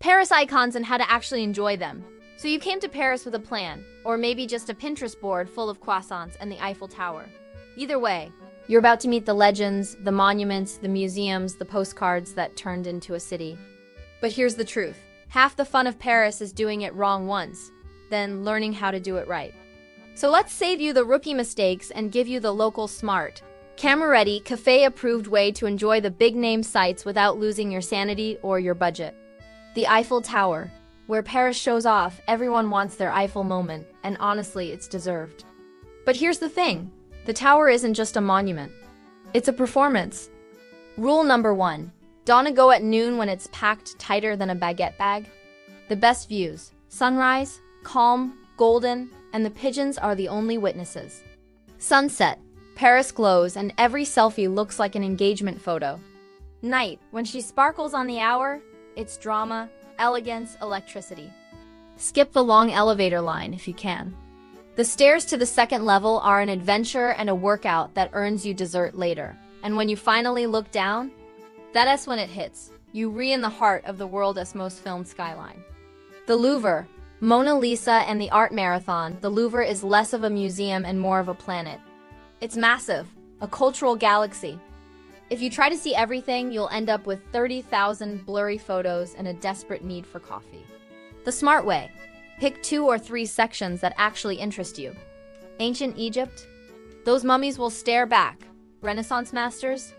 Paris icons and how to actually enjoy them. So you came to Paris with a plan, or maybe just a Pinterest board full of croissants and the Eiffel Tower. Either way, you're about to meet the legends, the monuments, the museums, the postcards that turned into a city. But here's the truth. Half the fun of Paris is doing it wrong once, then learning how to do it right. So let's save you the rookie mistakes and give you the local smart, camera-ready, cafe-approved way to enjoy the big-name sites without losing your sanity or your budget. The Eiffel Tower. Where Paris shows off, everyone wants their Eiffel moment, and honestly, it's deserved. But here's the thing. The tower isn't just a monument. It's a performance. Rule number 1. Don't go at noon when it's packed tighter than a baguette bag. The best views. Sunrise, calm, golden, and the pigeons are the only witnesses. Sunset. Paris glows and every selfie looks like an engagement photo. Night. When she sparkles on the hour, it's drama, elegance, electricity. Skip the long elevator line if you can. The stairs to the second level are an adventure and a workout that earns you dessert later. And when you finally look down, that's when it hits. You in the heart of the world's most filmed skyline. The Louvre. Mona Lisa and the art marathon, the Louvre is less of a museum and more of a planet. It's massive, a cultural galaxy. If you try to see everything, you'll end up with 30,000 blurry photos and a desperate need for coffee. The smart way. Pick 2 or 3 sections that actually interest you. Ancient Egypt? Those mummies will stare back. Renaissance masters?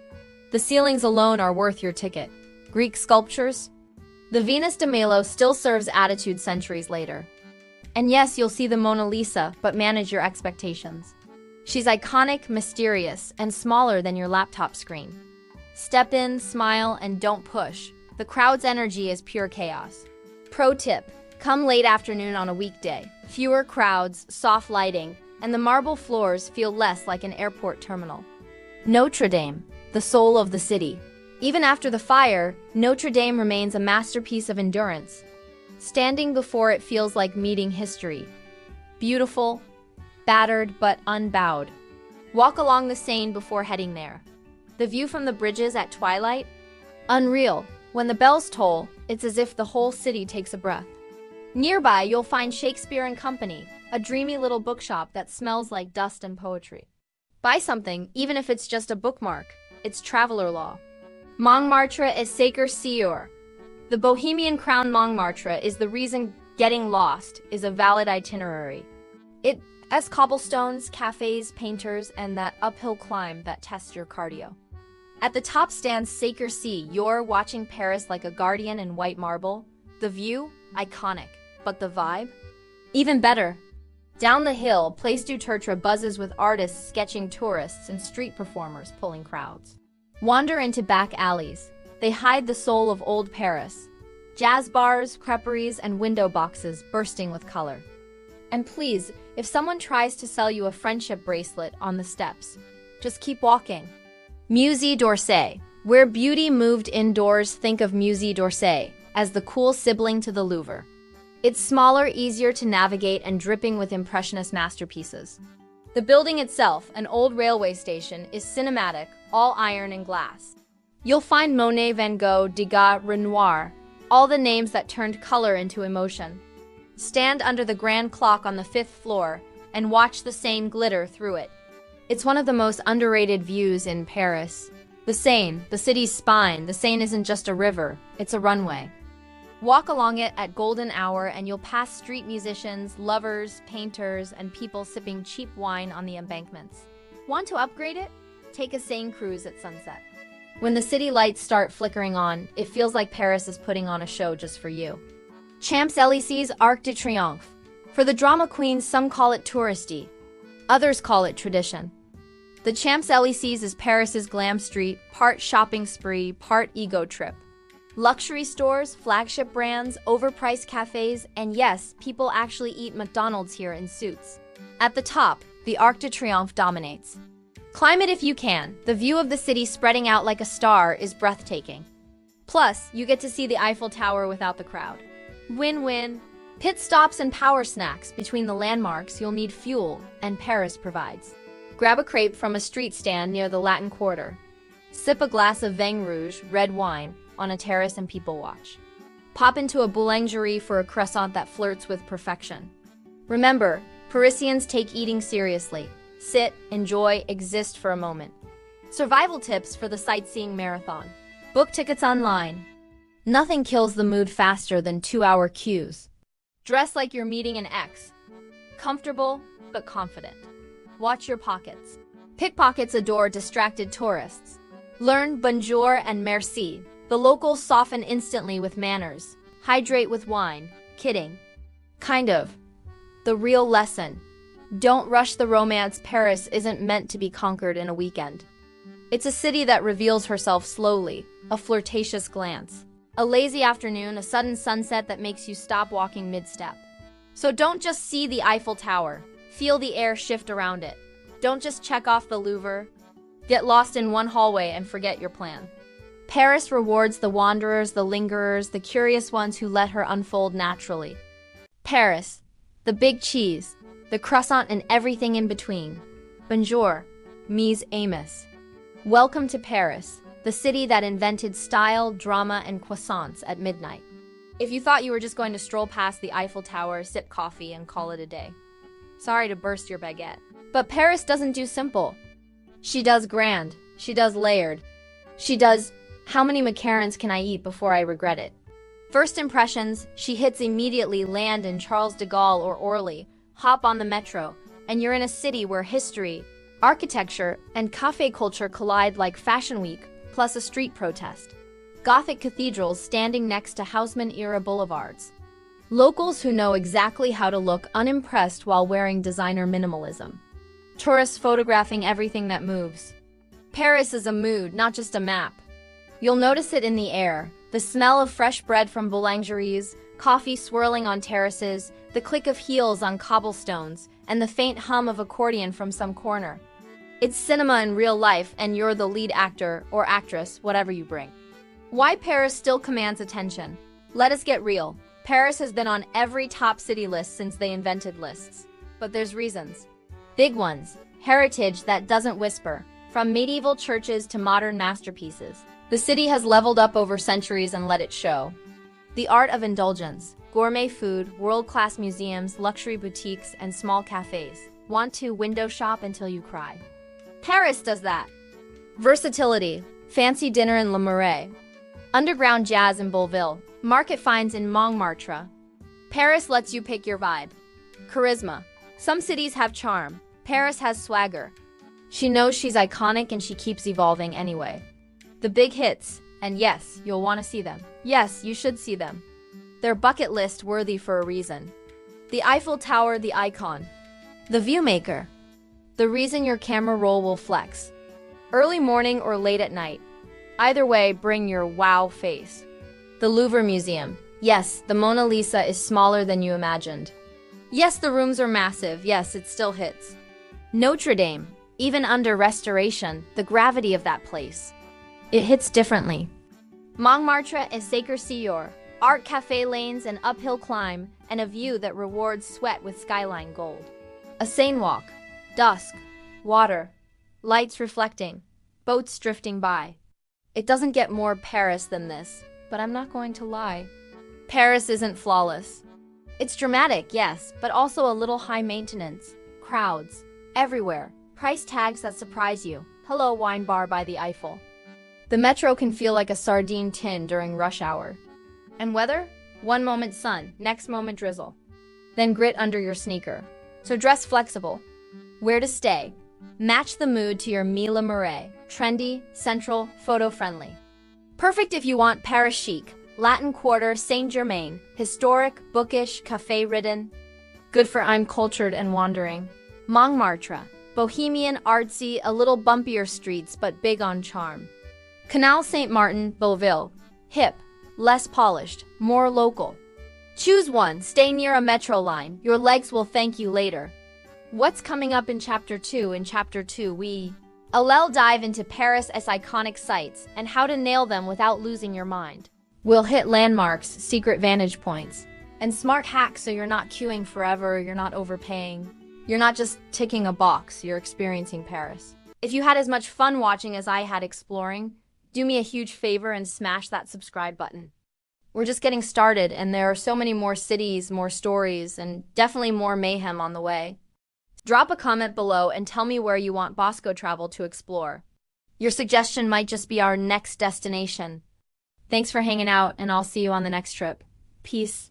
The ceilings alone are worth your ticket. Greek sculptures? The Venus de Milo still serves attitude centuries later. And yes, you'll see the Mona Lisa, but manage your expectations. She's iconic, mysterious, and smaller than your laptop screen. Step in, smile, and don't push. The crowd's energy is pure chaos. Pro tip. Come late afternoon on a weekday. Fewer crowds, soft lighting, and the marble floors feel less like an airport terminal. Notre Dame, the soul of the city. Even after the fire, Notre Dame remains a masterpiece of endurance. Standing before it feels like meeting history. Beautiful, battered but unbowed. Walk along the Seine before heading there. The view from the bridges at twilight? Unreal. When the bells toll, it's as if the whole city takes a breath. Nearby, you'll find Shakespeare and Company, a dreamy little bookshop that smells like dust and poetry. Buy something, even if it's just a bookmark. It's traveler law. Montmartre is sacre sûr. The Bohemian crown Montmartre is the reason getting lost is a valid itinerary. It has cobblestones, cafes, painters, and that uphill climb that tests your cardio. At the top stands Sacre Sea. You're watching Paris like a guardian in white marble. The view? Iconic. But the vibe? Even better. Down the hill, Place du Tertre buzzes with artists sketching tourists and street performers pulling crowds. Wander into back alleys. They hide the soul of old Paris. Jazz bars, creperies, and window boxes bursting with color. And please, if someone tries to sell you a friendship bracelet on the steps, just keep walking. Musée d'Orsay. Where beauty moved indoors, think of Musée d'Orsay as the cool sibling to the Louvre. It's smaller, easier to navigate, and dripping with impressionist masterpieces. The building itself, an old railway station, is cinematic, all iron and glass. You'll find Monet, Van Gogh, Degas, Renoir, all the names that turned color into emotion. Stand under the grand clock on the 5th floor and watch the Seine glitter through it. It's one of the most underrated views in Paris. The Seine, the city's spine. The Seine isn't just a river, it's a runway. Walk along it at golden hour and you'll pass street musicians, lovers, painters, and people sipping cheap wine on the embankments. Want to upgrade it? Take a Seine cruise at sunset. When the city lights start flickering on, it feels like Paris is putting on a show just for you. Champs-Élysées Arc de Triomphe. For the drama queens, some call it touristy. Others call it tradition. The Champs-Élysées is Paris's glam street, part shopping spree, part ego trip. Luxury stores, flagship brands, overpriced cafes, and yes, people actually eat McDonald's here in suits. At the top, the Arc de Triomphe dominates. Climb it if you can. The view of the city spreading out like a star is breathtaking. Plus, you get to see the Eiffel Tower without the crowd. Win-win. Pit stops and power snacks between the landmarks. You'll need fuel, and Paris provides. Grab a crepe from a street stand near the Latin Quarter. Sip a glass of vin rouge, red wine, on a terrace and people watch. Pop into a boulangerie for a croissant that flirts with perfection. Remember, Parisians take eating seriously. Sit, enjoy, exist for a moment. Survival tips for the sightseeing marathon. Book tickets online. Nothing kills the mood faster than 2-hour queues. Dress like you're meeting an ex. Comfortable, but confident. Watch your pockets. Pickpockets adore distracted tourists. Learn bonjour and merci. The locals soften instantly with manners. Hydrate with wine. Kidding. Kind of. The real lesson. Don't rush the romance. Paris isn't meant to be conquered in a weekend. It's a city that reveals herself slowly, a flirtatious glance. A lazy afternoon, a sudden sunset that makes you stop walking mid-step. So don't just see the Eiffel Tower. Feel the air shift around it. Don't just check off the Louvre. Get lost in one hallway and forget your plan. Paris rewards the wanderers, the lingerers, the curious ones who let her unfold naturally. Paris, the big cheese, the croissant and everything in between. Bonjour, mes amis. Welcome to Paris, the city that invented style, drama, and croissants at midnight. If you thought you were just going to stroll past the Eiffel Tower, sip coffee, and call it a day, sorry to burst your baguette. But Paris doesn't do simple. She does grand. She does layered. She does, how many macarons can I eat before I regret it? First impressions, she hits immediately. Land in Charles de Gaulle or Orly, hop on the metro, and you're in a city where history, architecture, and cafe culture collide like Fashion Week, plus a street protest. Gothic cathedrals standing next to Haussmann-era boulevards. Locals who know exactly how to look unimpressed while wearing designer minimalism. Tourists photographing everything that moves. Paris is a mood, not just a map. You'll notice it in the air, the smell of fresh bread from boulangeries, coffee swirling on terraces, the click of heels on cobblestones, and the faint hum of accordion from some corner. It's cinema in real life, and you're the lead actor or actress, whatever you bring. Why Paris still commands attention? Let us get real. Paris has been on every top city list since they invented lists. But there's reasons. Big ones. Heritage that doesn't whisper. From medieval churches to modern masterpieces. The city has leveled up over centuries and let it show. The art of indulgence. Gourmet food, world-class museums, luxury boutiques, and small cafes. Want to window shop until you cry. Paris does that. Versatility. Fancy dinner in Le Marais. Underground jazz in Belleville. Market finds in Montmartre. Paris lets you pick your vibe. Charisma. Some cities have charm. Paris has swagger. She knows she's iconic and she keeps evolving anyway. The big hits, and yes, you'll want to see them. Yes, you should see them. They're bucket list worthy for a reason. The Eiffel Tower, the icon. The view maker. The reason your camera roll will flex. Early morning or late at night. Either way, bring your wow face. The Louvre Museum. Yes, the Mona Lisa is smaller than you imagined. Yes, the rooms are massive. Yes, it still hits. Notre Dame. Even under restoration, the gravity of that place. It hits differently. Montmartre is Sacre Coeur. Art cafe lanes, an uphill climb, and a view that rewards sweat with skyline gold. A Seine walk. Dusk. Water. Lights reflecting. Boats drifting by. It doesn't get more Paris than this, but I'm not going to lie. Paris isn't flawless. It's dramatic, yes, but also a little high maintenance. Crowds. Everywhere. Price tags that surprise you. Hello, wine bar by the Eiffel. The metro can feel like a sardine tin during rush hour. And weather? One moment sun, next moment drizzle. Then grit under your sneaker. So dress flexible. Where to stay? Match the mood to your Le Marais. Trendy, central, photo-friendly. Perfect if you want Paris chic. Latin Quarter, Saint-Germain. Historic, bookish, cafe-ridden. Good for I'm cultured and wandering. Montmartre. Bohemian, artsy, a little bumpier streets but big on charm. Canal Saint-Martin, Belleville. Hip, less polished, more local. Choose one, stay near a metro line. Your legs will thank you later. What's coming up in Chapter 2? In Chapter 2, I'll dive into Paris' iconic sites and how to nail them without losing your mind. We'll hit landmarks, secret vantage points, and smart hacks so you're not queuing forever, you're not overpaying. You're not just ticking a box, you're experiencing Paris. If you had as much fun watching as I had exploring, do me a huge favor and smash that subscribe button. We're just getting started, and there are so many more cities, more stories, and definitely more mayhem on the way. Drop a comment below and tell me where you want BoscoTravel to explore. Your suggestion might just be our next destination. Thanks for hanging out, and I'll see you on the next trip. Peace.